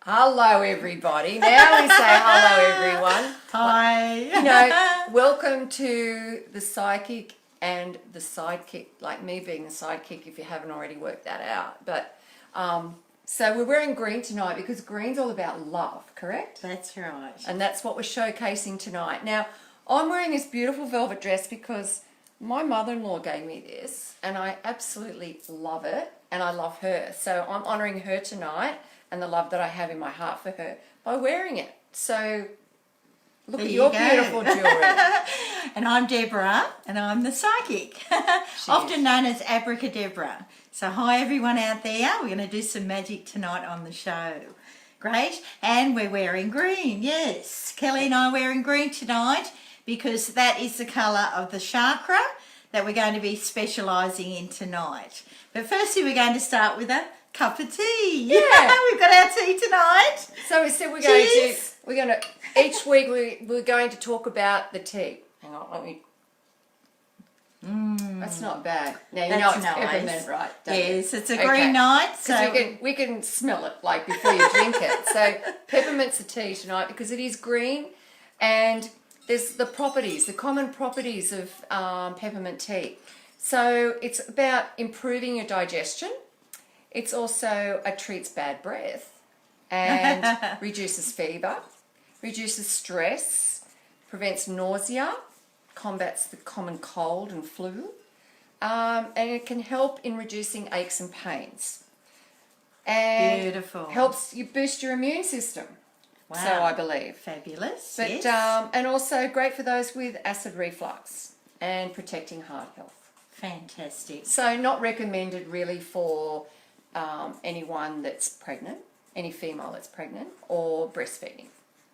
Hello, everybody. Now we say hello, everyone. Hi. Welcome to the Sidekick and the Sidekick, like me being the sidekick if you haven't already worked that out. But so we're wearing green tonight because green's all about love, correct? That's right. And that's what we're showcasing tonight. Now, I'm wearing this beautiful velvet dress because my mother-in-law gave me this and I absolutely love it and I love her. So I'm honouring her tonight and the love that I have in my heart for her by wearing it. So look at your beautiful jewellery. And I'm Deborah and I'm the psychic, often known as Abracadabra. So hi everyone out there, we're going to do some magic tonight on the show. Great, and we're wearing green, yes. Kelly and I are wearing green tonight because that is the colour of the chakra that we're going to be specialising in tonight. But firstly we're going to start with a cup of tea. Yeah. We've got our tea tonight. So we said we're going to each week we're going to talk about the tea. Hang on, let me. That's not bad. Now you know it's nice. Peppermint, right? Yes, it's a green night, so we can smell it like before you drink it. So peppermint's the tea tonight because it is green, and there's the properties, the common properties of peppermint tea. So it's about improving your digestion. It's also treats bad breath and reduces fever, reduces stress, prevents nausea, combats the common cold and flu, and it can help in reducing aches and pains. And beautiful. Helps you boost your immune system. Wow. So I believe. Fabulous. But yes. And also great for those with acid reflux and protecting heart health. Fantastic. So not recommended really for anyone that's pregnant, any female that's pregnant, or breastfeeding.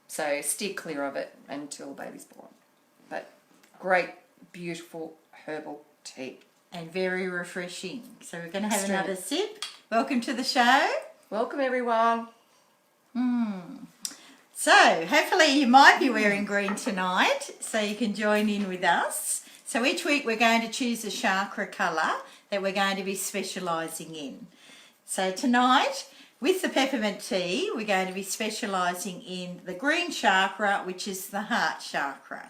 So steer clear of it until baby's born. But great, beautiful herbal tea. And very refreshing. So we're going to have another sip. Welcome to the show. Welcome, everyone. So hopefully you might be wearing green tonight, so you can join in with us. So each week we're going to choose a chakra colour that we're going to be specialising in. So tonight, with the peppermint tea, we're going to be specialising in the green chakra, which is the heart chakra.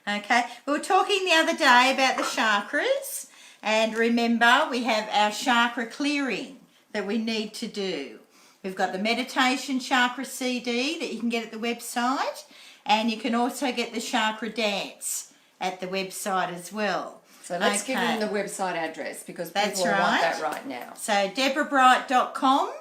Okay, we were talking the other day about the chakras, and remember we have our chakra clearing that we need to do. We've got the meditation chakra CD that you can get at the website, and you can also get the chakra dance at the website as well. So let's give them the website address because people That's want right. that right now. So deborahbright.com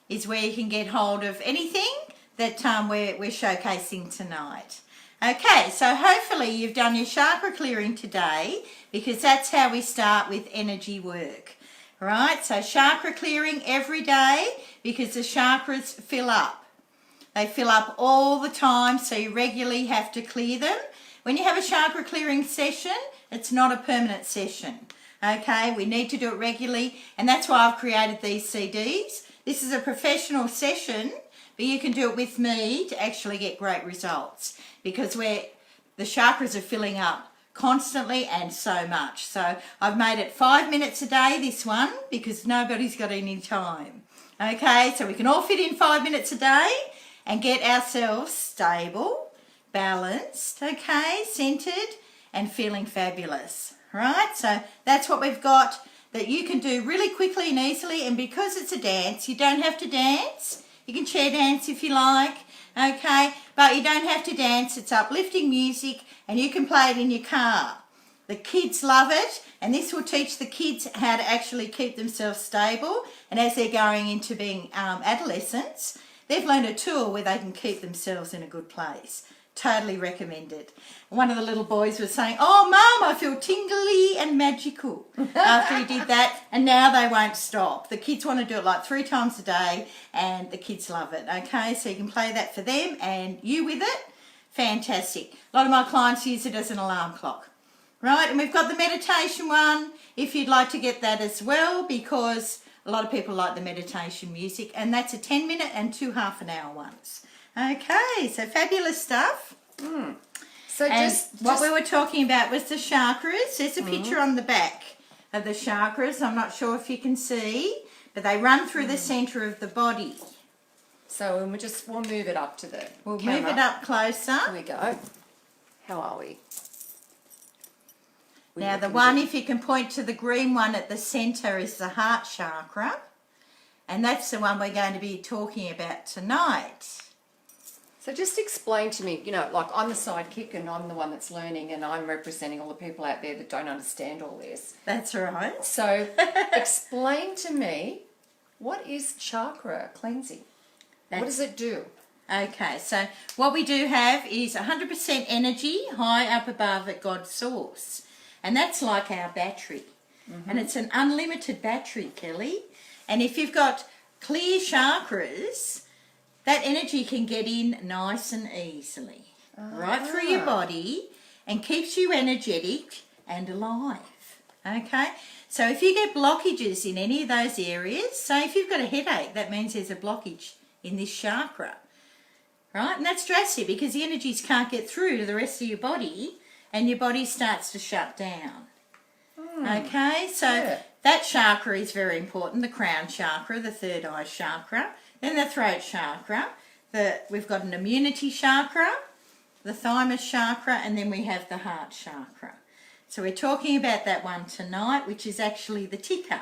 is where you can get hold of anything that we're showcasing tonight. Okay, so hopefully you've done your chakra clearing today because that's how we start with energy work. Right, so chakra clearing every day because the chakras fill up. They fill up all the time, so you regularly have to clear them. When you have a chakra clearing session, it's not a permanent session. Okay, we need to do it regularly, and that's why I've created these CDs. This is a professional session, but you can do it with me to actually get great results because the chakras are filling up constantly and so much. So I've made it 5 minutes a day, this one, because nobody's got any time. Okay, so we can all fit in 5 minutes a day and get ourselves stable, balanced, okay, centered and feeling fabulous. Right, so that's what we've got that you can do really quickly and easily, and because it's a dance, you don't have to dance. You can chair dance if you like, okay, but you don't have to dance. It's uplifting music and you can play it in your car. The kids love it, and this will teach the kids how to actually keep themselves stable, and as they're going into being adolescents, they've learned a tool where they can keep themselves in a good place. Totally recommended. One of the little boys was saying, "Oh, Mum, I feel tingly and magical," after he did that, and now they won't stop. The kids want to do it like 3 times a day, and the kids love it, okay? So you can play that for them and you with it. Fantastic. A lot of my clients use it as an alarm clock. Right, and we've got the meditation one, if you'd like to get that as well, because a lot of people like the meditation music, and that's a 10-minute and 2 half-an-hour ones. Okay, so fabulous stuff. So what we were talking about was the chakras. There's a picture on the back of the chakras. I'm not sure if you can see, but they run through the centre of the body. So we'll move it up to the. We'll Move it up closer. Here we go. How are we? Now the one, if you can point to the green one at the centre, is the heart chakra. And that's the one we're going to be talking about tonight. So just explain to me, like I'm the sidekick and I'm the one that's learning and I'm representing all the people out there that don't understand all this. That's right. So explain to me, what is chakra cleansing? What does it do? Okay, so what we do have is 100% energy high up above at God's source. And that's like our battery. And it's an unlimited battery, Kelly. And if you've got clear chakras, that energy can get in nice and easily, right through your body, and keeps you energetic and alive. Okay? So if you get blockages in any of those areas, say if you've got a headache, that means there's a blockage in this chakra. Right? And that's drastic because the energies can't get through to the rest of your body and your body starts to shut down. Okay? So that chakra is very important, the crown chakra, the third eye chakra, then the throat chakra. We've got an immunity chakra, the thymus chakra, and then we have the heart chakra. So we're talking about that one tonight, which is actually the ticker.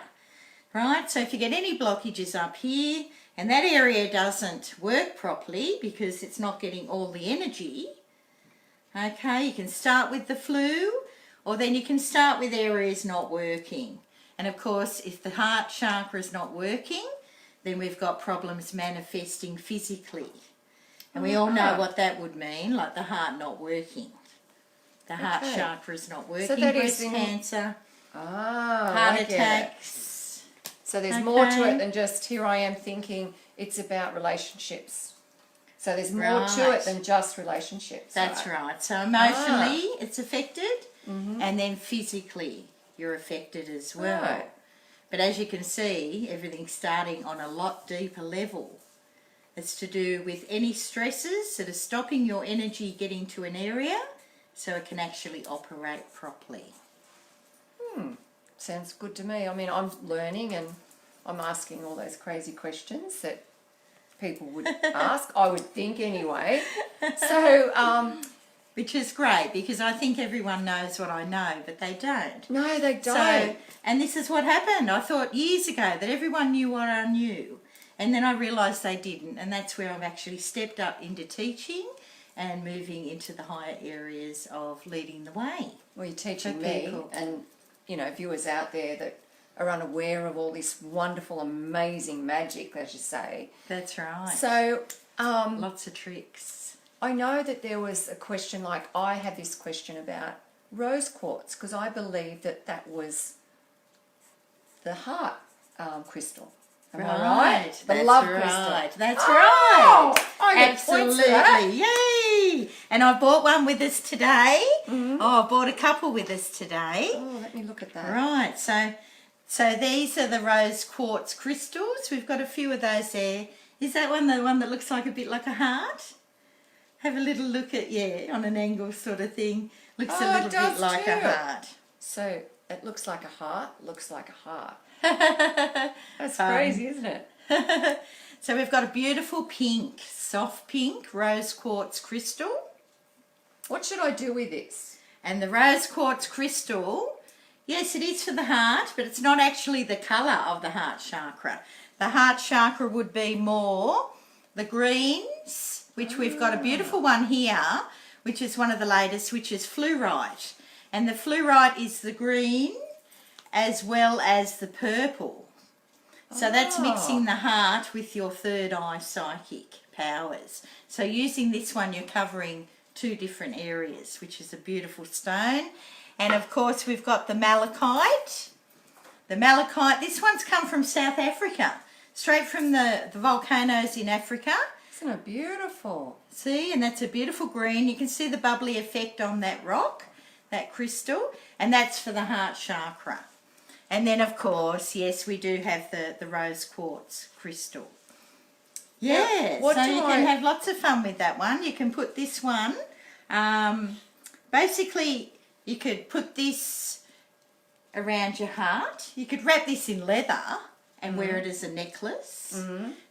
Right? So if you get any blockages up here, and that area doesn't work properly because it's not getting all the energy, okay, you can start with the flu, or then you can start with areas not working. And of course, if the heart chakra is not working, then we've got problems manifesting physically. And we all know what that would mean, like the heart not working. The heart chakra is not working, So that breast is cancer, heart heart attacks. So there's more to it than just here I am thinking it's about relationships. So there's more to it than just relationships. That's right. So emotionally it's affected, and then physically you're affected as well. Right. But as you can see, everything's starting on a lot deeper level. It's to do with any stresses that are stopping your energy getting to an area so it can actually operate properly. Sounds good to me. I mean, I'm learning and I'm asking all those crazy questions that people would ask, I would think anyway. So, which is great because I think everyone knows what I know, but they don't. No, they don't. So, and this is what happened. I thought years ago that everyone knew what I knew, and then I realised they didn't, and that's where I've actually stepped up into teaching and moving into the higher areas of leading the way. Well, you're teaching for me people. and, viewers out there that are unaware of all this wonderful, amazing magic, as you say. That's right. So, lots of tricks. I know that there was a question, like I had this question about rose quartz, because I believe that was the heart crystal. Am I right? The That's love right. crystal. That's Oh, right. I get points for that. Absolutely. Yay! And I bought one with us today. Oh, I bought a couple with us today. Oh, let me look at that. Right. So these are the rose quartz crystals. We've got a few of those there. Is that one the one that looks like a bit like a heart? Have a little look at, on an angle sort of thing. Looks a little bit like a heart. So it looks like a heart, looks like a heart. That's crazy, isn't it? So we've got a beautiful pink, soft pink rose quartz crystal. What should I do with this? And the rose quartz crystal, yes, it is for the heart, but it's not actually the colour of the heart chakra. The heart chakra would be more the greens, which we've got a beautiful one here, which is one of the latest, which is fluorite. And the fluorite is the green as well as the purple. So that's mixing the heart with your third eye psychic powers. So using this one, you're covering two different areas, which is a beautiful stone. And of course, we've got the malachite. The malachite, this one's come from South Africa, straight from the volcanoes in Africa. Isn't it beautiful? See, and that's a beautiful green. You can see the bubbly effect on that rock, that crystal, and that's for the heart chakra. And then, of course, yes, we do have the rose quartz crystal. Yeah, so you can have lots of fun with that one. You can put this one, basically, you could put this around your heart. You could wrap this in leather and wear it as a necklace.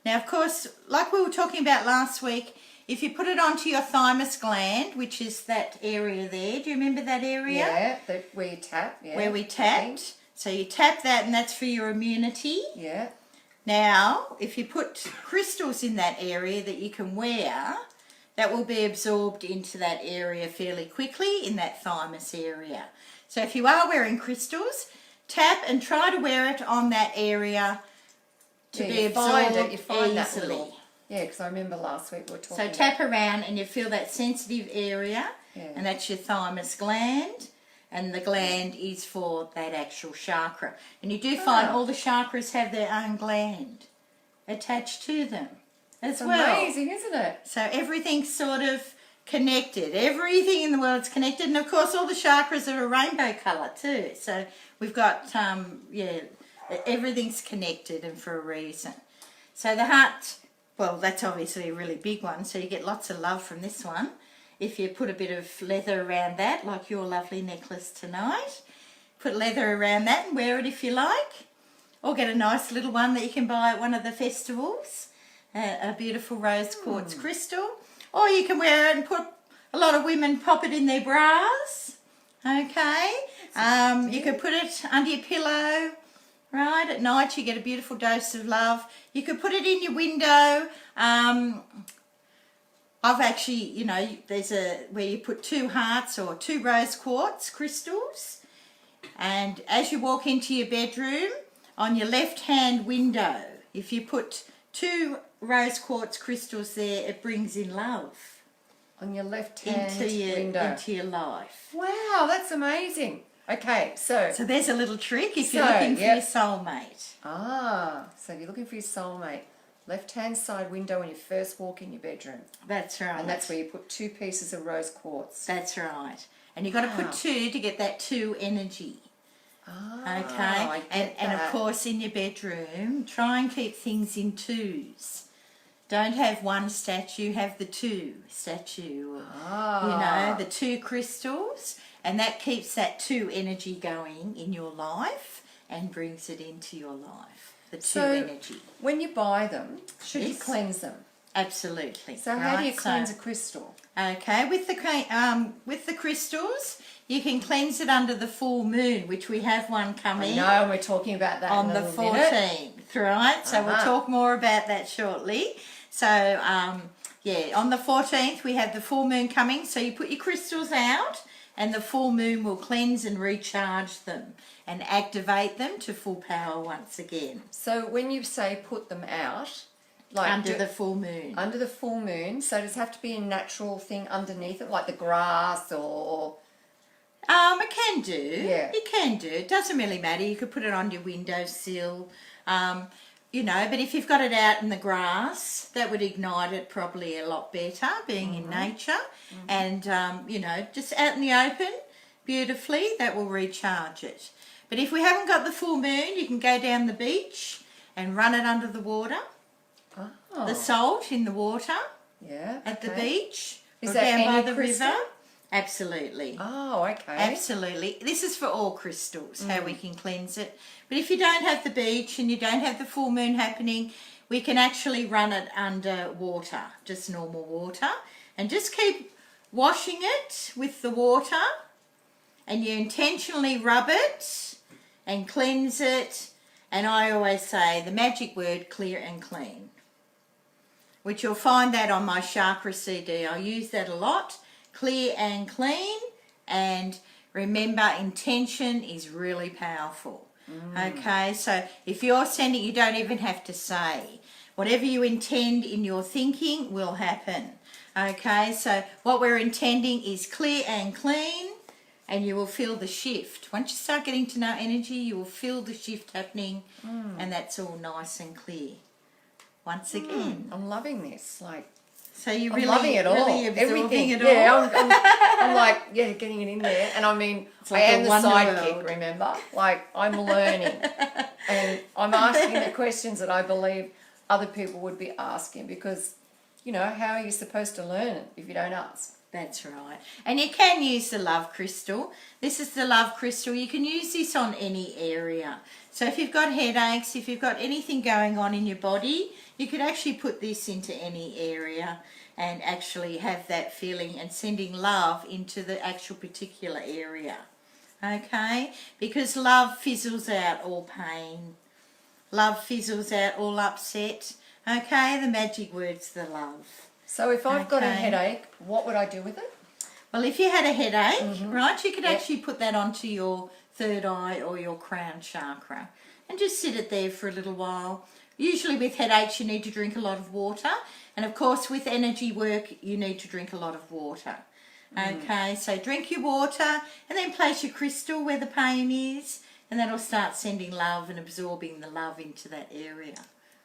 Now, of course, like we were talking about last week, if you put it onto your thymus gland, which is that area there, do you remember that area? Yeah, where you tap. Yeah, where we tapped. So you tap that, and that's for your immunity. Yeah. Now, if you put crystals in that area that you can wear, that will be absorbed into that area fairly quickly in that thymus area. So if you are wearing crystals, tap and try to wear it on that area to be absorbed you find that easily. little, yeah, because I remember last week we were talking So tap around and you feel that sensitive area, and that's your thymus gland, and the gland is for that actual chakra. And you do find all the chakras have their own gland attached to them as well. Amazing, isn't it? So everything's sort of connected. Everything in the world's connected, and of course all the chakras are a rainbow colour too. So we've got everything's connected and for a reason. So the heart, well, that's obviously a really big one, so you get lots of love from this one. If you put a bit of leather around that, like your lovely necklace tonight, put leather around that and wear it if you like, or get a nice little one that you can buy at one of the festivals, a beautiful rose quartz crystal, or you can wear it and put, a lot of women pop it in their bras, okay? You can put it under your pillow, right? At night you get a beautiful dose of love. You could put it in your window. I've actually, there's where you put 2 hearts or 2 rose quartz crystals, and as you walk into your bedroom, on your left-hand window, if you put 2 rose quartz crystals there, it brings in love. On your left-hand window. Into your life. Wow, that's amazing. Okay, so there's a little trick if you're looking for your soulmate. So if you're looking for your soulmate, left-hand side window when you first walk in your bedroom. That's right. And that's where you put 2 pieces of rose quartz. That's right. And you've got to put 2 to get that 2 energy. Okay. And of course in your bedroom, try and keep things in 2s. Don't have 1 statue, have the 2 statue. The 2 crystals, and that keeps that 2 energy going in your life and brings it into your life. The 2 energy. When you buy them, should you cleanse them? Absolutely. So how do you cleanse a crystal? Okay, with the crystals, you can cleanse it under the full moon, which we have one coming. I know, we're talking about that on the 14th, right? So we'll talk more about that shortly. So, on the 14th we have the full moon coming. So you put your crystals out, and the full moon will cleanse and recharge them and activate them to full power once again. So when you say put them out, like under the full moon. Under the full moon, so does it have to be a natural thing underneath it, like the grass or... It can do. Yeah. It can do. It doesn't really matter. You could put it on your windowsill, but if you've got it out in the grass, that would ignite it probably a lot better, being in nature. And, just out in the open, beautifully, that will recharge it. But if we haven't got the full moon, you can go down the beach and run it under the water. Oh. The salt in the water. Yeah. At the beach. Is or that down by any the crystal? river. Absolutely. Oh, okay. Absolutely. This is for all crystals, how we can cleanse it. But if you don't have the beach and you don't have the full moon happening, we can actually run it under water, just normal water. And just keep washing it with the water, and you intentionally rub it and cleanse it. And I always say the magic word, clear and clean, which you'll find that on my chakra CD. I use that a lot. Clear and clean, and remember, intention is really powerful. Okay, so if you're sending, you don't even have to say. Whatever you intend in your thinking will happen. Okay, so what we're intending is clear and clean, and you will feel the shift. Once you start getting to know energy, you will feel the shift happening, and that's all nice and clear. Once again. I'm loving this, So you're I'm loving it all. Really Everything. It all. Yeah, I'm getting it in there. And I mean, like I am the wonder sidekick, world. remember? I'm learning. And I'm asking the questions that I believe other people would be asking because, you know, how are you supposed to learn it if you don't ask? That's right. And you can use the love crystal. This is the love crystal. You can use this on any area. So if you've got headaches, if you've got anything going on in your body, you could actually put this into any area and actually have that feeling and sending love into the actual particular area. Okay? Because love fizzles out all pain. Love fizzles out all upset. Okay? The magic word's the love. So if I've got a headache, what would I do with it? Well, if you had a headache, right, you could actually put that onto your third eye or your crown chakra and just sit it there for a little while. Usually with headaches, you need to drink a lot of water. And of course, with energy work, you need to drink a lot of water. Okay, so drink your water and then place your crystal where the pain is, and that'll start sending love and absorbing the love into that area.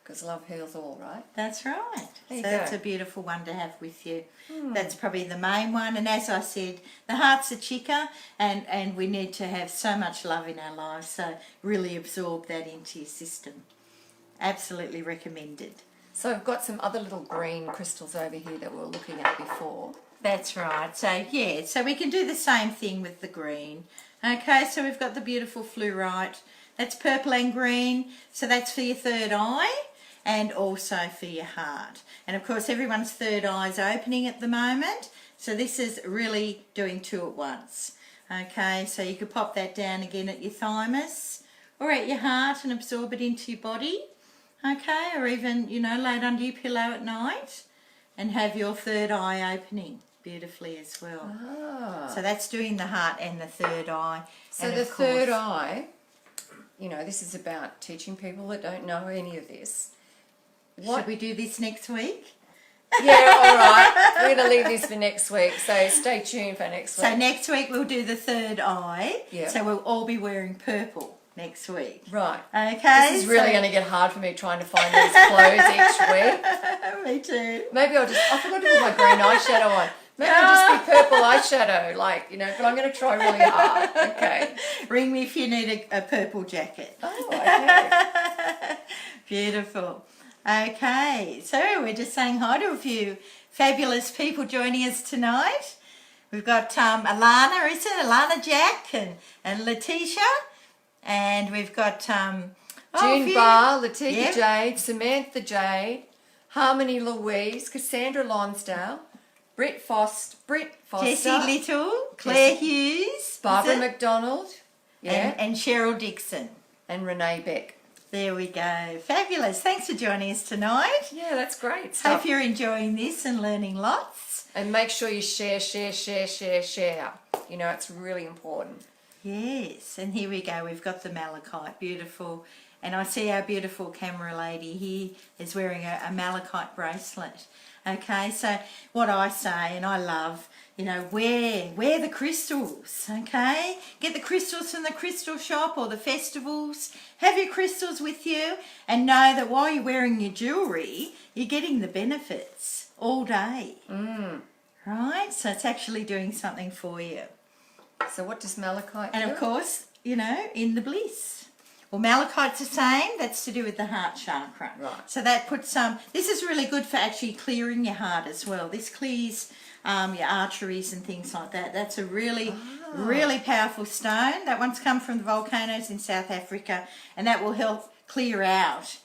Because love heals all, right? That's right. There you So that's go. a beautiful one to have with you. That's probably the main one. And as I said, the heart's a chica, and we need to have so much love in our lives. So really absorb that into your system. Absolutely recommended. So I've got some other little green crystals over here that we were looking at before. That's right. So yeah, so we can do the same thing with the green. Okay, so we've got the beautiful fluorite. That's purple and green. So that's for your third eye and also for your heart. And of course, everyone's third eye is opening at the moment. So this is really doing two at once. Okay, so you could pop that down again at your thymus or at your heart and absorb it into your body. Okay, or even, you know, lay it under your pillow at night and have your third eye opening beautifully as well. Ah. So that's doing the heart and the third eye. So And the of course- third eye, you know, this is about teaching people that don't know any of this. Should we do this next week? Yeah, all right. We're going to leave this for next week, so stay tuned for next week. So next week we'll do the third eye. Yeah. So we'll all be wearing purple next week. Right. Okay. This is really going to get hard for me trying to find these clothes each week. to. Me too. Maybe I forgot to put my green eyeshadow on. Maybe I'll just be purple eyeshadow, like, you know, but I'm going to try really hard. Okay. Ring me if you need a purple jacket. Oh, okay. Beautiful. Okay, so we're just saying hi to a few fabulous people joining us tonight. We've got Alana, is it? Alana Jack and Letitia. And we've got June Barr, Letitia Yep. Jade, Samantha Jade, Harmony Louise, Cassandra Lonsdale, Britt Foster, Jessie Little, Claire Hughes, Barbara is it? McDonald, yeah, and Cheryl Dixon. and Renee Beck. There we go. Fabulous. Thanks for joining us tonight. Yeah, that's great Hope stuff. you're enjoying this and learning lots. And make sure you share. You know, it's really important. Yes, and here we go. We've got the malachite. Beautiful. And I see our beautiful camera lady here is wearing a malachite bracelet. Okay, so what I say, and I love, you know, wear the crystals, okay? Get the crystals from the crystal shop or the festivals. Have your crystals with you and know that while you're wearing your jewellery, you're getting the benefits all day. Right? So it's actually doing something for you. So what does malachite And do? of course, you know, in the bliss. Well, malachite's the same. That's to do with the heart chakra. Right. So that puts this is really good for actually clearing your heart as well. This clears your arteries and things like that. That's a really, really powerful stone. That one's come from the volcanoes in South Africa, and that will help clear out,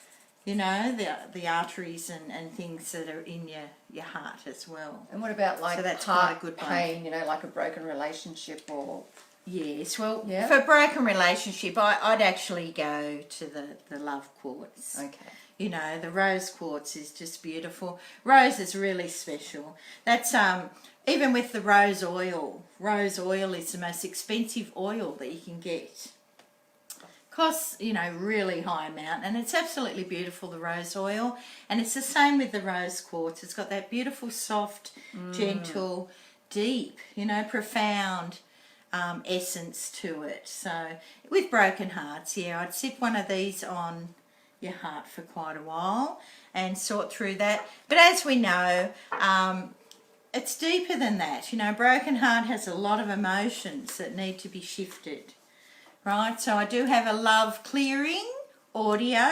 you know, the arteries and things that are in your heart as well. And what about like So that's heart quite a good one. pain, you know, like a broken relationship or... Yes, well, Yeah. for a broken relationship, I'd actually go to the love quartz. Okay. You know, the rose quartz is just beautiful. Rose is really special. That's even with the rose oil. Rose oil is the most expensive oil that you can get. Costs, you know, really high amount, and it's absolutely beautiful, the rose oil. And it's the same with the rose quartz. It's got that beautiful, soft, gentle, deep, you know, profound essence to it. So with broken hearts, yeah, I'd sip one of these on your heart for quite a while and sort through that. But as we know, it's deeper than that. You know, broken heart has a lot of emotions that need to be shifted, right? So I do have a love clearing audio,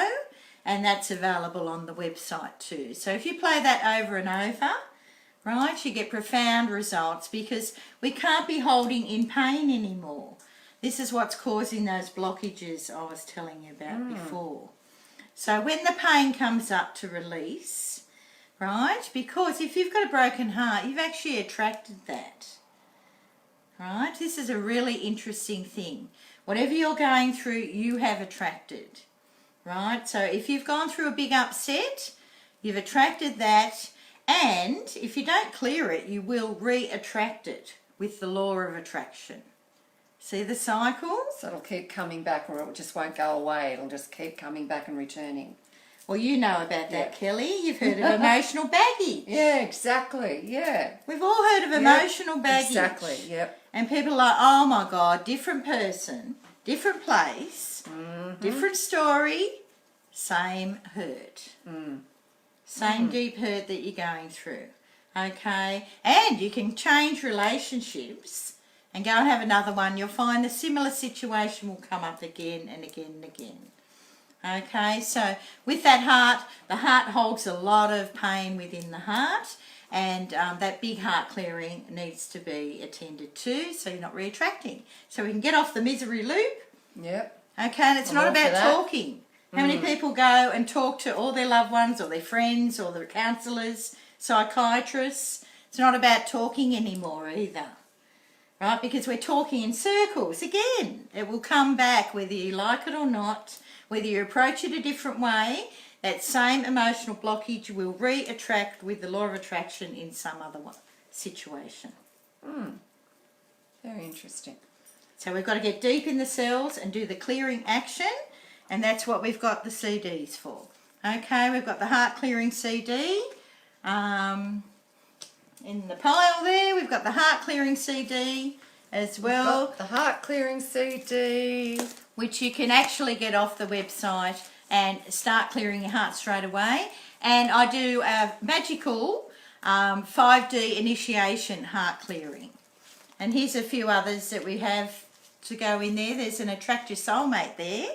and that's available on the website too. So if you play that over and over, right, you get profound results because we can't be holding in pain anymore. This is what's causing those blockages I was telling you about before. So when the pain comes up to release, right, because if you've got a broken heart, you've actually attracted that. Right, this is a really interesting thing. Whatever you're going through, you have attracted. Right, so if you've gone through a big upset, you've attracted that, and if you don't clear it, you will re-attract it with the law of attraction. See the cycle? So it'll keep coming back, or it just won't go away. It'll just keep coming back and returning. Well, you know about that, Kelly. You've heard of emotional baggage. Yeah, exactly. Yeah. We've all heard of emotional baggage. Exactly, yep. And people are like, oh my God, different person, different place, different story, same hurt. Same deep hurt that you're going through. Okay? And you can change relationships and go and have another one. You'll find the similar situation will come up again and again and again. Okay, so with that heart, the heart holds a lot of pain within the heart, and that big heart clearing needs to be attended to so you're not re-attracting. So we can get off the misery loop. Yep. Okay, and it's not about talking. How many people go and talk to all their loved ones or their friends or their counsellors, psychiatrists? It's not about talking anymore either. Right, because we're talking in circles. Again, it will come back whether you like it or not. Whether you approach it a different way, that same emotional blockage will re-attract with the law of attraction in some other situation. Very interesting. So we've got to get deep in the cells and do the clearing action, and that's what we've got the CDs for. Okay, we've got the heart clearing CD. In the pile there, we've got the heart clearing CD as well. We've got the heart clearing CD, which you can actually get off the website and start clearing your heart straight away. And I do a magical 5D initiation heart clearing. And here's a few others that we have to go in there. There's an attract your soulmate there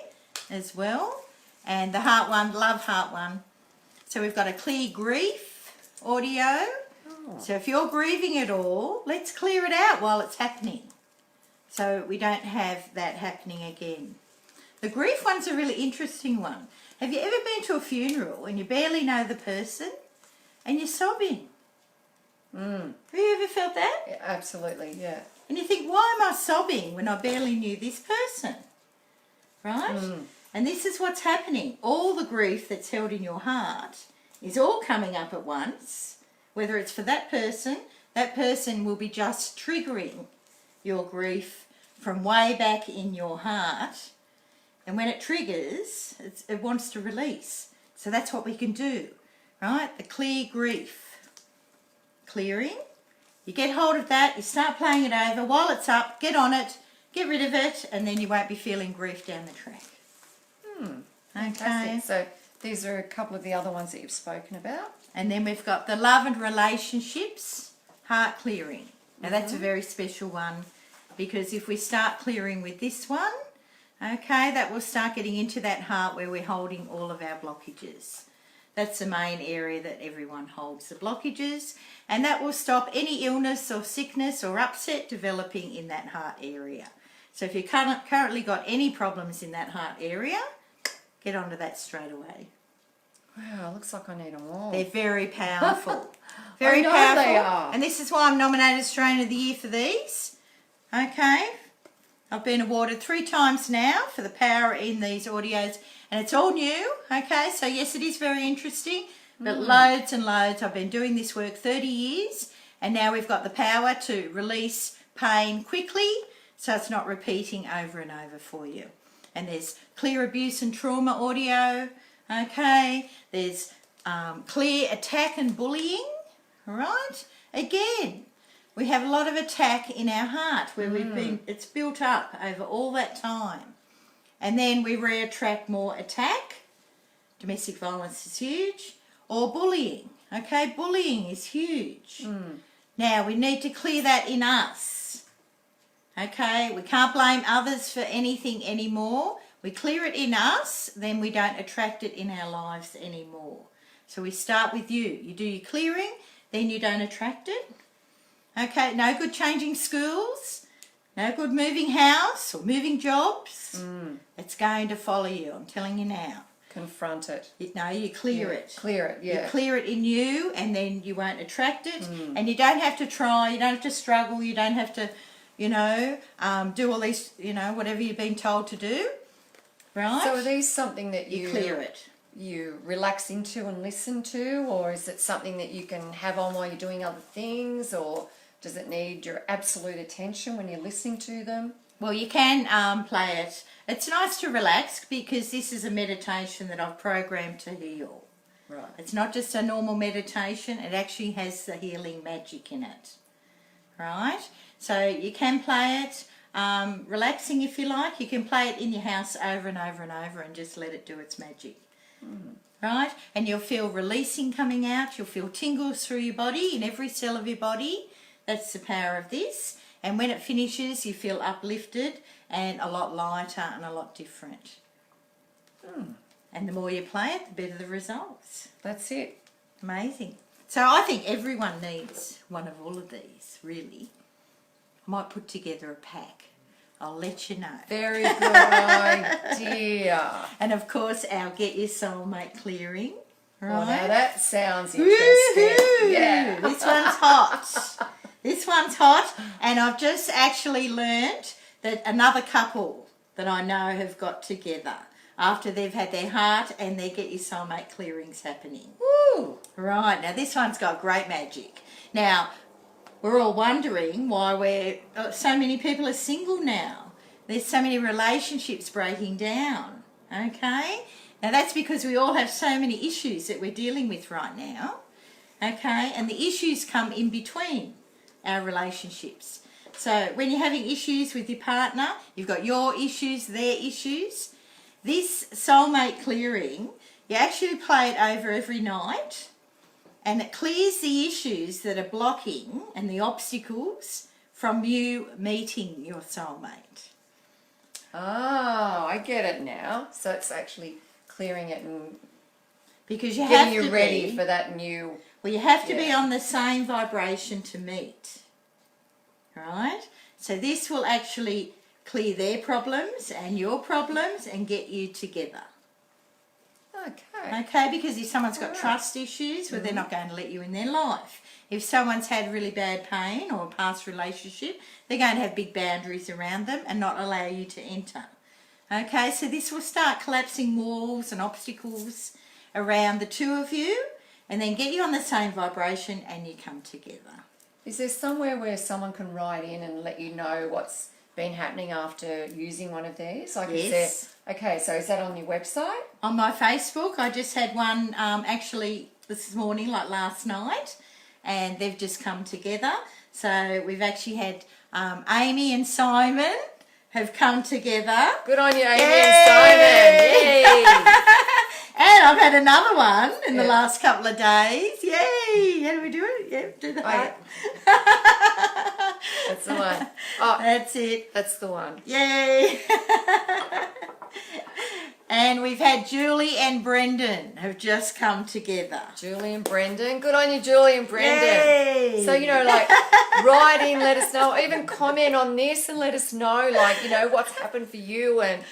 as well. And the heart one, love heart one. So we've got a clear grief audio. So if you're grieving at all, let's clear it out while it's happening, so we don't have that happening again. The grief one's a really interesting one. Have you ever been to a funeral and you barely know the person and you're sobbing? Have you ever felt that? Yeah, absolutely, yeah. And you think, why am I sobbing when I barely knew this person? Right? And this is what's happening. All the grief that's held in your heart is all coming up at once. Whether it's for that person will be just triggering your grief from way back in your heart. And when it triggers, it wants to release. So that's what we can do, right? The clear grief. Clearing. You get hold of that, you start playing it over. While it's up, get on it, get rid of it, and then you won't be feeling grief down the track. Okay. So these are a couple of the other ones that you've spoken about. And then we've got the love and relationships heart clearing. Now that's a very special one, because if we start clearing with this one, okay, that will start getting into that heart where we're holding all of our blockages. That's the main area that everyone holds the blockages, and that will stop any illness or sickness or upset developing in that heart area. So if you've currently got any problems in that heart area, get onto that straight away. Wow, looks like I need them all. They're very powerful. Very I know powerful. they are. And this is why I'm nominated Australian of the Year for these. Okay. I've been awarded 3 times now for the power in these audios, and it's all new. Okay, so yes, it is very interesting, but loads and loads. I've been doing this work 30 years, and now we've got the power to release pain quickly, so it's not repeating over and over for you. And there's clear abuse and trauma audio. Okay, there's clear attack and bullying. All right, again, we have a lot of attack in our heart where it's built up over all that time. And then we re-attract more attack. Domestic violence is huge. Or bullying. Okay, bullying is huge. Now, we need to clear that in us. Okay, we can't blame others for anything anymore. we clear it in us, then we don't attract it in our lives anymore. So we start with you. You do your clearing, then you don't attract it. Okay, no good changing schools, no good moving house or moving jobs. It's going to follow you, I'm telling you now. Confront it. No, you clear it. Clear it, yeah. You clear it in you, and then you won't attract it. And you don't have to try, you don't have to struggle, you don't have to, do all these, whatever you've been told to do. Right? So are these something that you clear it? You relax into and listen to, or is it something that you can have on while you're doing other things, or does it need your absolute attention when you're listening to them? Well, you can play it. It's nice to relax because this is a meditation that I've programmed to heal. Right. It's not just a normal meditation, it actually has the healing magic in it. Right? So you can play it relaxing if you like. You can play it in your house over and over and over and just let it do its magic. Right? And you'll feel releasing coming out. You'll feel tingles through your body, in every cell of your body. That's the power of this. And when it finishes, you feel uplifted and a lot lighter and a lot different. And the more you play it, the better the results. That's it. Amazing. So I think everyone needs one of all of these, really. I might put together a pack. I'll let you know. Very good idea. And of course, our Get Your Soulmate clearing. Right? Well, now that sounds interesting. Woo-hoo! Yeah. This one's hot. This one's hot. And I've just actually learnt that another couple that I know have got together after they've had their heart and their Get Your Soulmate clearings happening. Woo! Right, now this one's got great magic. Now, we're all wondering why so many people are single now. There's so many relationships breaking down, okay? Now that's because we all have so many issues that we're dealing with right now, okay? And the issues come in between our relationships. So when you're having issues with your partner, you've got your issues, their issues. This soulmate clearing, you actually play it over every night, and it clears the issues that are blocking and the obstacles from you meeting your soulmate. Oh, I get it now. So it's actually clearing it and because you getting have you to ready be, for that new... Well, you have to be on the same vibration to meet. Right? So this will actually clear their problems and your problems and get you together. Okay. Okay, because if someone's got trust issues, well, they're not going to let you in their life. If someone's had really bad pain or a past relationship, they're going to have big boundaries around them and not allow you to enter. Okay, so this will start collapsing walls and obstacles around the two of you and then get you on the same vibration and you come together. Is there somewhere where someone can write in and let you know what's been happening after using one of these? Like, Yes. Okay, so is that on your website? On my Facebook, I just had one actually this morning, like last night, and they've just come together. So we've actually had Amy and Simon have come together. Good on you, Amy Yay! and Simon. Yay! And I've had another one in the last couple of days. Yay! How do we do it? Yeah, do the heart. That's the one. Oh, That's it. that's the one. Yay! And we've had Julie and Brendan have just come together. Julie and Brendan. Good on you, Julie and Brendan. Yay! So, like, write in, let us know, even comment on this and let us know, like, what's happened for you and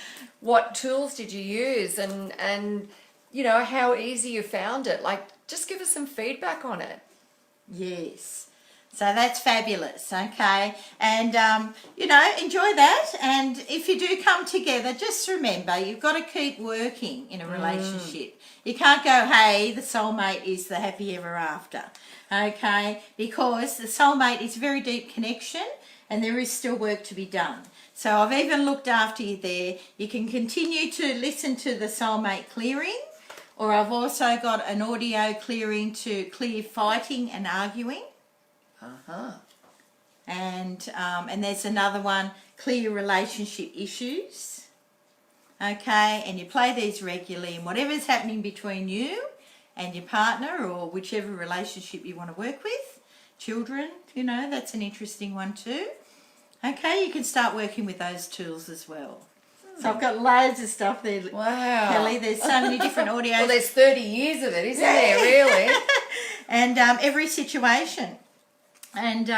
what tools did you use and how easy you found it. Like, just give us some feedback on it. Yes. So that's fabulous, okay? And, enjoy that. And if you do come together, just remember, you've got to keep working in a relationship. You can't go, hey, the soulmate is the happy ever after, okay? Because the soulmate is a very deep connection and there is still work to be done. So I've even looked after you there. You can continue to listen to the soulmate clearing, or I've also got an audio clearing to clear fighting and arguing. Uh-huh. And there's another one, clear relationship issues. Okay, and you play these regularly, and whatever's happening between you and your partner or whichever relationship you want to work with, children, that's an interesting one too. Okay, you can start working with those tools as well. So I've got loads of stuff there, Wow. Kelly. There's so many different audios. Well, there's 30 years of it, isn't there, really? And every situation. And,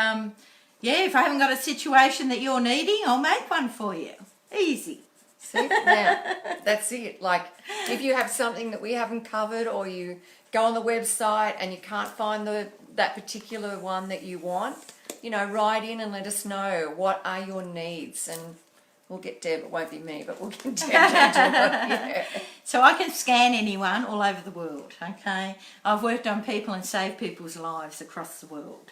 if I haven't got a situation that you're needing, I'll make one for you. Easy. See, now, that's it. Like, if you have something that we haven't covered, or you go on the website and you can't find that particular one that you want, write in and let us know what are your needs, and we'll get Deb. It won't be me, but we'll get Deb to do it. Yeah. So I can scan anyone all over the world, okay? I've worked on people and saved people's lives across the world,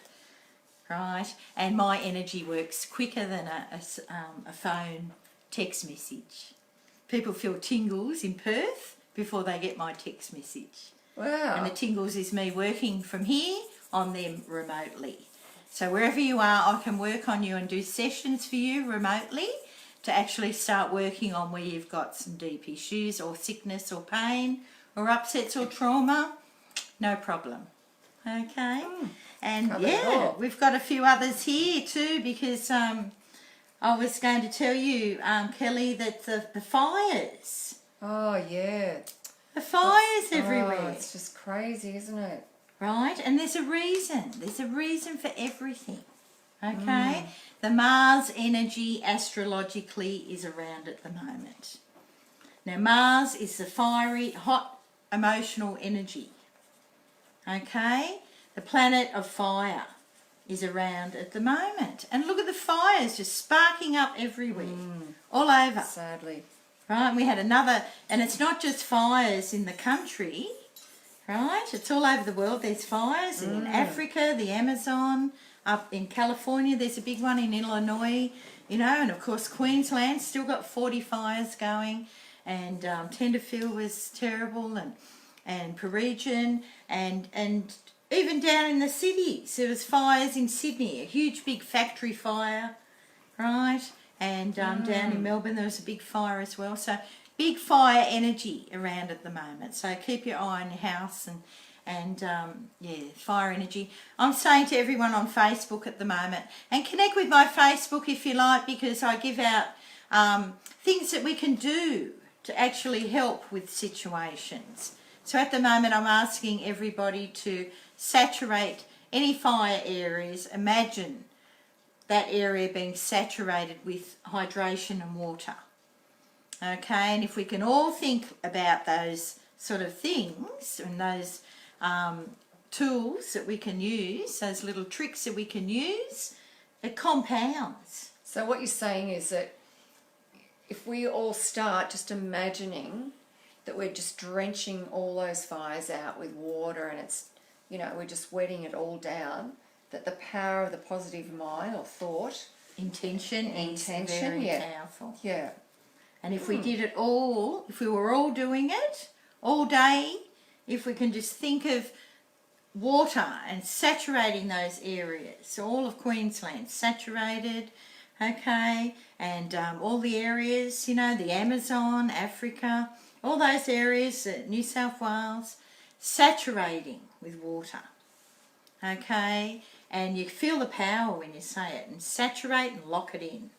right? And my energy works quicker than a phone text message. People feel tingles in Perth before they get my text message. Wow. And the tingles is me working from here on them remotely. So wherever you are, I can work on you and do sessions for you remotely to actually start working on where you've got some deep issues or sickness or pain or upsets or trauma. No problem. Okay? And Cover it all. we've got a few others here too, because I was going to tell you, Kelly, that the fires. Oh, yeah. The fires everywhere. Oh, it's just crazy, isn't it? Right? And there's a reason. There's a reason for everything. Okay? The Mars energy astrologically is around at the moment. Now, Mars is the fiery, hot, emotional energy. Okay? The planet of fire is around at the moment. And look at the fires just sparking up everywhere. All over. Sadly. Right? And we had another, and it's not just fires in the country, right? It's all over the world. There's fires in Africa, the Amazon, up in California. There's a big one in Illinois, and of course Queensland still got 40 fires going, and Tenterfield was terrible, and Peregian, and even down in the cities there was fires in Sydney, a huge big factory fire, right? And down in Melbourne there was a big fire as well. So big fire energy around at the moment. So keep your eye on your house and fire energy. I'm saying to everyone on Facebook at the moment, and connect with my Facebook if you like, because I give out things that we can do to actually help with situations. So at the moment I'm asking everybody to saturate any fire areas. Imagine that area being saturated with hydration and water. Okay, and if we can all think about those sort of things and those tools that we can use, those little tricks that we can use, it compounds. So what you're saying is that if we all start just imagining that we're just drenching all those fires out with water, and it's, we're just wetting it all down, that the power of the positive mind or thought, Intention is very powerful. Yeah. And if we did it all, if we were all doing it all day, if we can just think of water and saturating those areas, so all of Queensland saturated, okay, and all the areas, the Amazon, Africa, all those areas, New South Wales, saturating with water, okay, and you feel the power when you say it, and saturate and lock it in.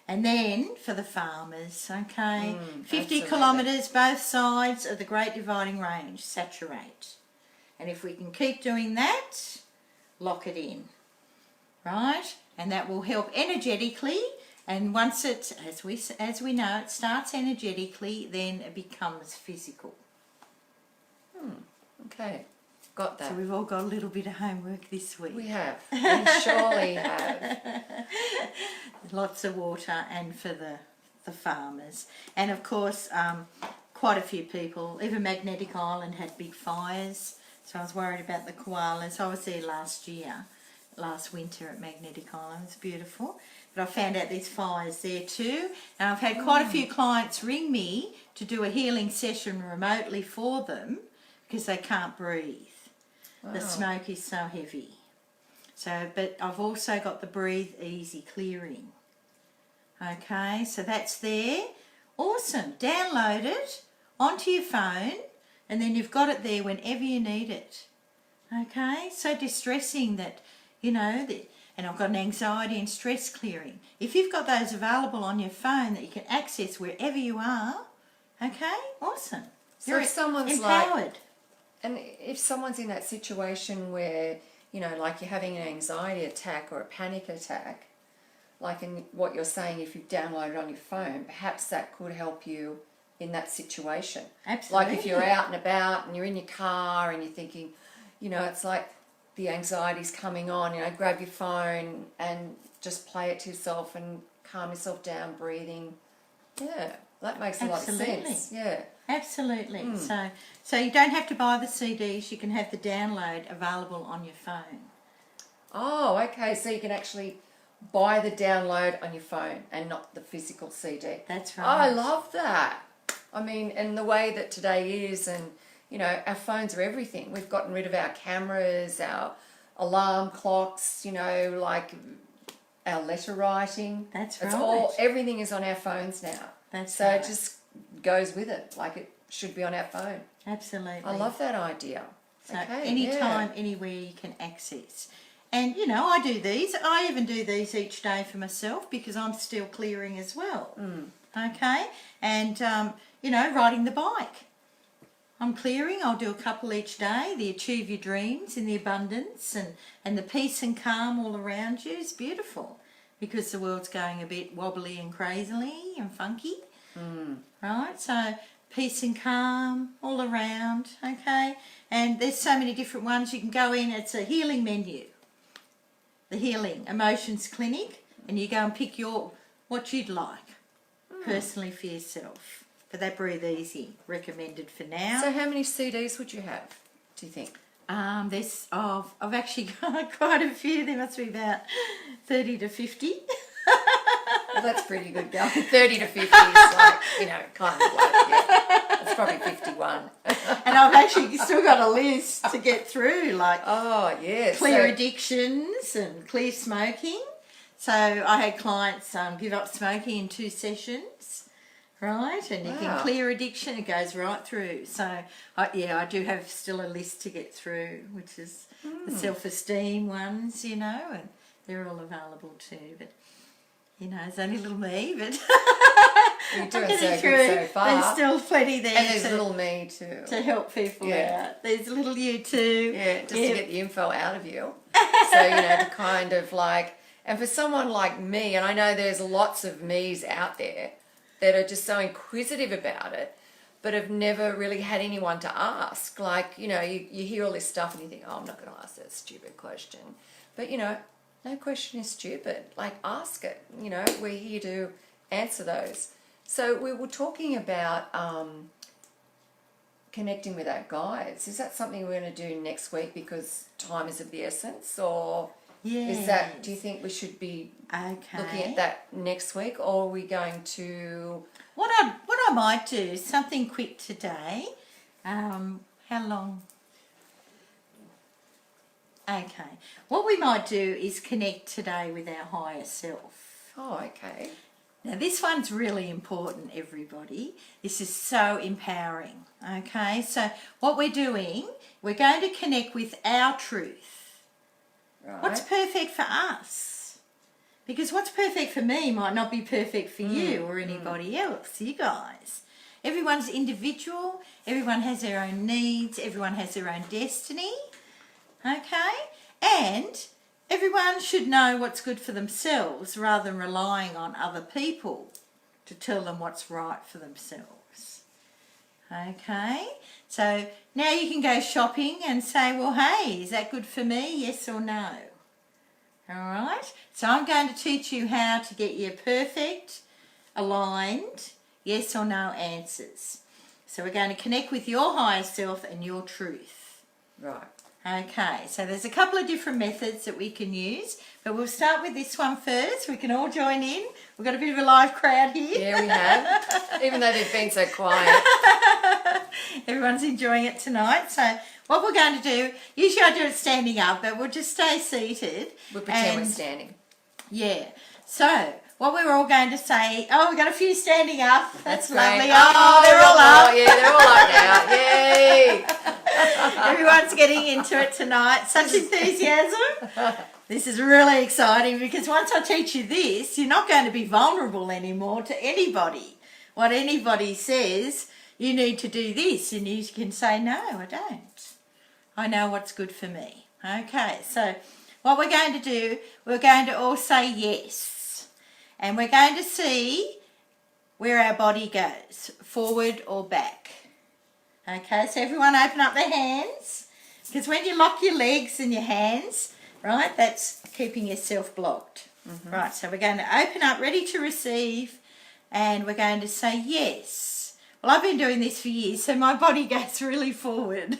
And then for the farmers, okay, 50 absolutely. kilometres both sides of the Great Dividing Range, saturate. And if we can keep doing that, lock it in, right? And that will help energetically. And once it, as we know, it starts energetically, then it becomes physical. Okay. Got that. So we've all got a little bit of homework this week. We have. We surely have. Lots of water, and for the farmers. And of course, quite a few people, even Magnetic Island had big fires. So I was worried about the koalas. I was there last winter at Magnetic Island. It was beautiful. But I found out there's fires there too. And I've had quite a few clients ring me to do a healing session remotely for them because they can't breathe. Wow. The smoke is so heavy. So, but I've also got the Breathe Easy clearing. Okay, so that's there. Awesome. Download it onto your phone, and then you've got it there whenever you need it. Okay, so distressing that, and I've got an anxiety and stress clearing. If you've got those available on your phone that you can access wherever you are, okay, awesome. So You're if someone's empowered. and if someone's in that situation where, you know, like you're having an anxiety attack or a panic attack, like in what you're saying, if you download it on your phone, perhaps that could help you in that situation. Absolutely. Like if you're out and about and you're in your car and you're thinking, you know, it's like the anxiety's coming on, you know, grab your phone and just play it to yourself and calm yourself down, breathing. Yeah, that makes a lot of sense. Yeah. Absolutely. So you don't have to buy the CDs, you can have the download available on your phone. Oh, okay. So you can actually buy the download on your phone and not the physical CD. That's Oh, right. I love that. I mean, and the way that today is, and, you know, our phones are everything. We've gotten rid of our cameras, our alarm clocks, you know, like our letter writing. That's It's right. everything is on our phones now. That's so right. it just goes with it, like it should be on our phone. Absolutely. I love that idea. So Okay, anytime, anywhere you can access. And, you know, I do these. I even do these each day for myself because I'm still clearing as well. Okay? And, you know, riding the bike. I'm clearing. I'll do a couple each day. The Achieve Your Dreams in the abundance and the peace and calm all around you is beautiful because the world's going a bit wobbly and crazily and funky. Right? So peace and calm all around. Okay? And there's so many different ones you can go in. It's a healing menu. The Healing Emotions Clinic, and you go and pick what you'd like personally for yourself. But that Breathe Easy recommended for now. So how many CDs would you have, do you think? I've actually got quite a few. There must be about 30 to 50. Well, that's pretty good going. 30 to 50 is like, you know, kind of like, yeah, it's probably 51. And I've actually still got a list to get through, like Oh, yes. clear addictions and clear smoking. So I had clients give up smoking in 2 sessions, right? And you can Wow. clear addiction. It goes right through. So, I do have still a list to get through, which is the self-esteem ones, you know, and they're all available too. But, you know, it's only little me, but You're I'm doing getting so through. good so far. There's still plenty there And there's little me too. to help people Yeah. out. There's little you too. Yeah, just to get the info out of you. So, you know, to kind of like, and for someone like me, and I know there's lots of me's out there that are just so inquisitive about it, but have never really had anyone to ask. Like, you know, you hear all this stuff and you think, oh, I'm not going to ask that stupid question. But, you know, no question is stupid. Like, ask it. You know, we're here to answer those. So we were talking about connecting with our guides. Is that something we're going to do next week because time is of the essence? Or is that, do you think we should be looking at that next week? Or are we going to... What I might do is something quick today. How long? Okay. What we might do is connect today with our higher self. Oh, okay. Now this one's really important, everybody. This is so empowering. Okay, so what we're doing, we're going to connect with our truth. Right. What's perfect for us? Because what's perfect for me might not be perfect for you or anybody else, you guys. Everyone's individual, everyone has their own needs, everyone has their own destiny, okay? And everyone should know what's good for themselves rather than relying on other people to tell them what's right for themselves. Okay, so now you can go shopping and say, well, hey, is that good for me? Yes or no? All right, so I'm going to teach you how to get your perfect, aligned, yes or no answers. So we're going to connect with your higher self and your truth. Right. Okay, so there's a couple of different methods that we can use, but we'll start with this one first. We can all join in. We've got a bit of a live crowd here. Yeah, we have. Even though they've been so quiet. Everyone's enjoying it tonight. So what we're going to do, usually I do it standing up, but we'll just stay seated. We'll pretend we're standing. Yeah. So what we were all going to say. Oh, we've got a few standing up. That's lovely. great. Oh, they're all up. Yeah, they're all up now. Yay! Everyone's getting into it tonight. Such enthusiasm. This is really exciting because once I teach you this, you're not going to be vulnerable anymore to anybody. What anybody says, you need to do this, and you can say, no, I don't. I know what's good for me. Okay, so what we're going to do, we're going to all say yes. And we're going to see where our body goes, forward or back. Okay, so everyone open up their hands. Because when you lock your legs and your hands, right, that's keeping yourself blocked. Mm-hmm. Right, so we're going to open up, ready to receive, and we're going to say yes. Well, I've been doing this for years, so my body goes really forward.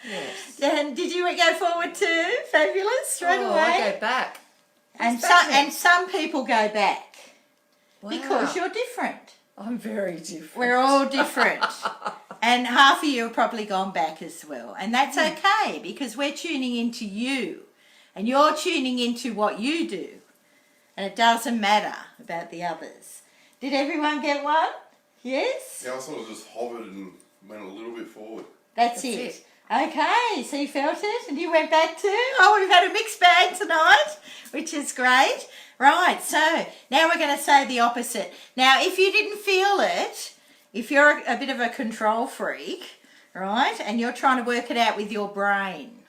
Yes. And did you go forward too? Fabulous, straight away. I go back. And some people go back. Wow. Because you're different. I'm very different. We're all different. And half of you have probably gone back as well. And that's okay because we're tuning into you. And you're tuning into what you do. And it doesn't matter about the others. Did everyone get one? Yes? Yeah, I sort of just hovered and went a little bit forward. That's it. Okay, so you felt it and you went back too? Oh, we've had a mixed bag tonight, which is great. Right, so now we're going to say the opposite. Now, if you didn't feel it, if you're a bit of a control freak, right, and you're trying to work it out with your brain,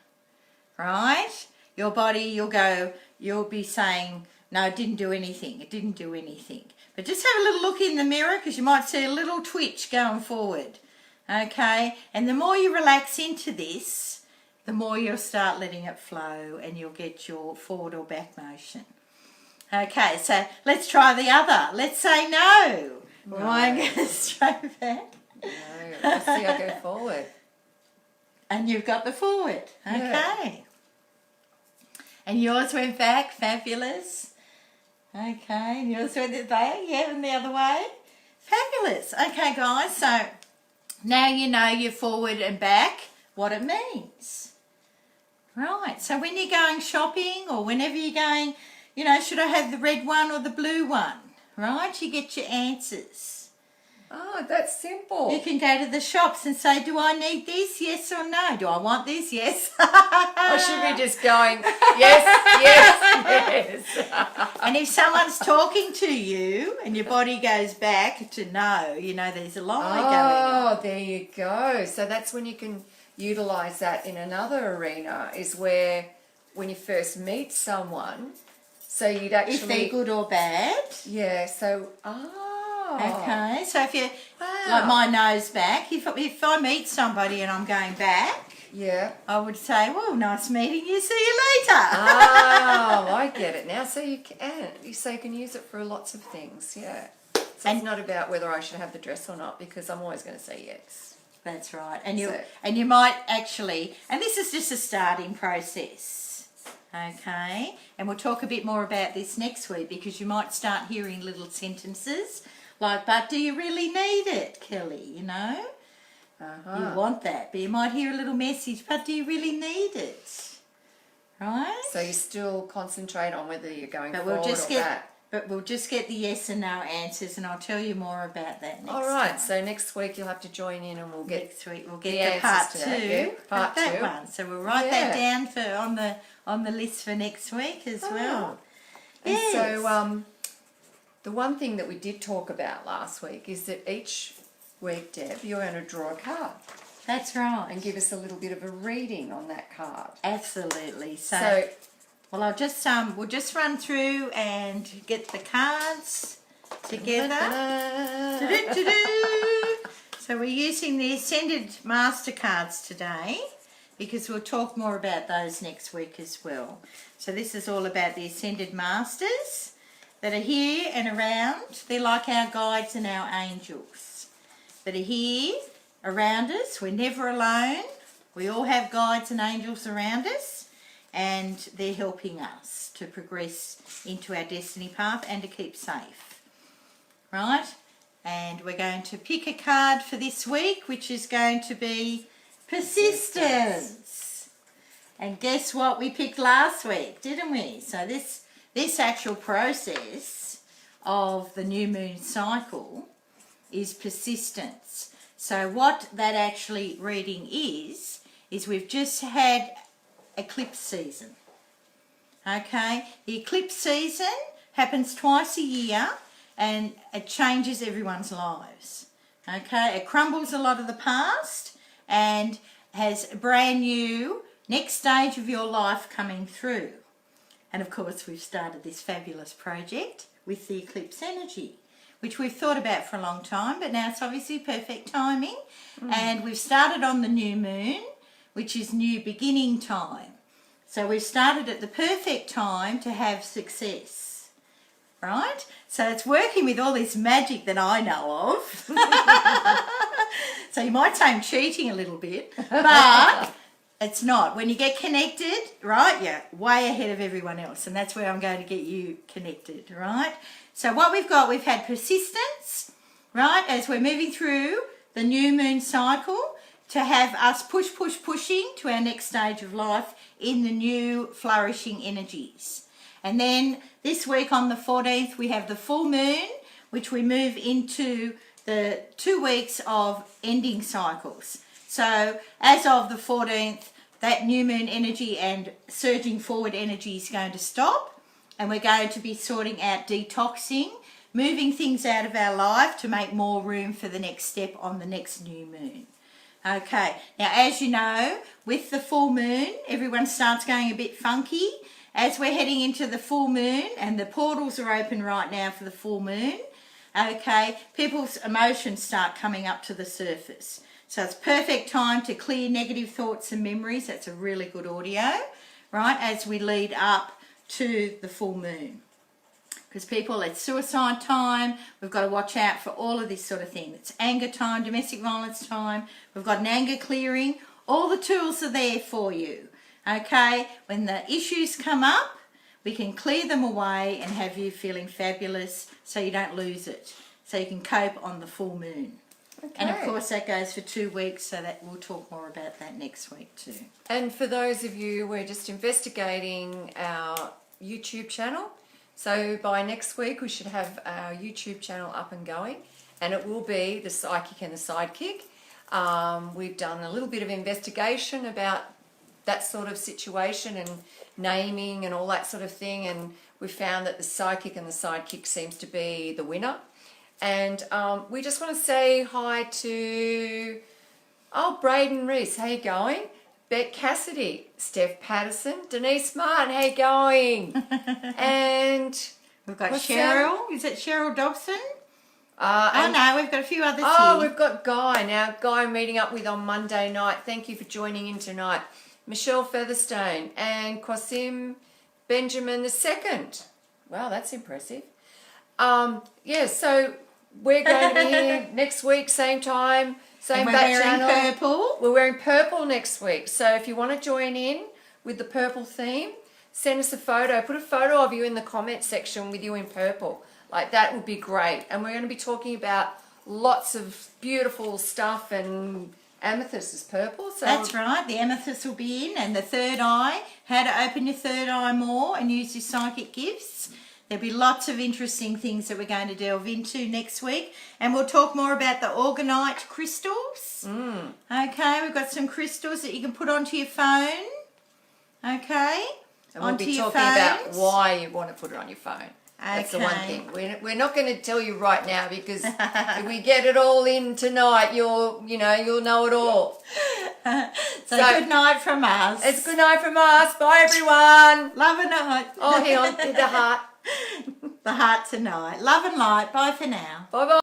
right, your body, you'll be saying, no, it didn't do anything, it didn't do anything. But just have a little look in the mirror because you might see a little twitch going forward. Okay, and the more you relax into this, the more you'll start letting it flow and you'll get your forward or back motion. Okay, so let's try the other. Let's say no. No. I'm going to straight back. No, let's see, I go forward. And you've got the forward. Okay. Yeah. And yours went back. Fabulous. Okay, and yours went back. Yeah, and the other way. Fabulous. Okay, guys, so now you know your forward and back, what it means. Right, so when you're going shopping or whenever you're going, you know, should I have the red one or the blue one? Right, you get your answers. Oh, that's simple. You can go to the shops and say, do I need this? Yes or no? Do I want this? Yes. I should be just going, yes, yes, yes. And if someone's talking to you and your body goes back to no, you know there's a lie going on. Oh, there you go. So that's when you can utilise that in another arena, is where when you first meet someone, so you'd actually... If they're good or bad. Yeah, so, Okay, so if you, Wow. like my nose back, if I meet somebody and I'm going back, yeah. I would say, well, nice meeting you, see you later. Oh, I get it now. So you can use it for lots of things, yeah. So And- it's not about whether I should have the dress or not, because I'm always going to say yes. That's right, and So- you might actually, and this is just a starting process, okay? And we'll talk a bit more about this next week because you might start hearing little sentences like, but do you really need it, Kelly, you know? You want that, but you might hear a little message, but do you really need it? Right? So you still concentrate on whether you're going But forward or back. we'll just get the yes and no answers, and I'll tell you more about that next All right, time. so next week you'll have to join in and we'll get Next week we'll the get the part answers to two, that, yeah? Part that two. one. So we'll write that down for on the list for next week as well. And Yes. so the one thing that we did talk about last week is that each week, Deb, you're going to draw a card That's right. and give us a little bit of a reading on that card. Absolutely. So, So, well, I'll just we'll just run through and get the cards together. Do-do-do-do. So we're using the Ascended Mastercards today because we'll talk more about those next week as well. So this is all about the Ascended Masters that are here and around. They're like our guides and our angels that are here around us. We're never alone. We all have guides and angels around us, and they're helping us to progress into our destiny path and to keep safe. Right? And we're going to pick a card for this week, which is going to be Persistence. And guess what we picked last week, didn't we? So this this actual process of the new moon cycle is persistence. So what that actually reading is we've just had eclipse season. Okay, the eclipse season happens twice a year and it changes everyone's lives. Okay, it crumbles a lot of the past and has a brand new next stage of your life coming through. And of course we've started this fabulous project with the eclipse energy, which we've thought about for a long time, but now it's obviously perfect timing. And we've started on the new moon, which is new beginning time. So we've started at the perfect time to have success, right? So it's working with all this magic that I know of. So you might say I'm cheating a little bit, but it's not. When you get connected, right, you're way ahead of everyone else, and that's where I'm going to get you connected, right? So what we've had persistence, right, as we're moving through the new moon cycle to have us pushing to our next stage of life in the new flourishing energies. And then this week on the 14th, we have the full moon, which we move into the 2 weeks of ending cycles. So as of the 14th, that new moon energy and surging forward energy is going to stop, and we're going to be sorting out detoxing, moving things out of our life to make more room for the next step on the next new moon. Okay, now as you know, with the full moon, everyone starts going a bit funky. As we're heading into the full moon, and the portals are open right now for the full moon, okay, people's emotions start coming up to the surface. So it's perfect time to clear negative thoughts and memories. That's a really good audio, right, as we lead up to the full moon. Because people, it's suicide time. We've got to watch out for all of this sort of thing. It's anger time, domestic violence time. We've got an anger clearing. All the tools are there for you, okay? When the issues come up, we can clear them away and have you feeling fabulous so you don't lose it. So you can cope on the full moon. Okay. And of course that goes for 2 weeks, so that we'll talk more about that next week too. And for those of you, we're just investigating our YouTube channel. So by next week we should have our YouTube channel up and going, and it will be the Psychic and the Sidekick. We've done a little bit of investigation about that sort of situation and naming and all that sort of thing, and we found that the Psychic and the Sidekick seems to be the winner. And we just want to say hi to, Braden Reese, how you going? Beck Cassidy, Steph Patterson, Denise Martin, how you going? And we've got Cheryl, is it Cheryl Dobson? And, no, we've got a few others here. We've got Guy. Now, Guy I'm meeting up with on Monday night. Thank you for joining in tonight. Michelle Featherstone and Qasim Benjamin II. Wow, that's impressive. So we're going to be here next week, same time, same back channel. We're wearing purple. We're wearing purple next week. So if you want to join in with the purple theme, send us a photo. Put a photo of you in the comment section with you in purple. Like, that would be great. And we're going to be talking about lots of beautiful stuff, and amethyst is purple. So that's right. The amethyst will be in, and the third eye, how to open your third eye more and use your psychic gifts. There'll be lots of interesting things that we're going to delve into next week. And we'll talk more about the orgonite crystals. Okay, we've got some crystals that you can put onto your phone. Okay? And we'll be talking about why you want to put it on your phone. That's the one thing. We're not going to tell you right now, because if we get it all in tonight, you'll know it all. So good night from us. It's good night from us. Bye, everyone. Love and light. Oh, hang on. The heart. The heart tonight. Love and light. Bye for now. Bye-bye.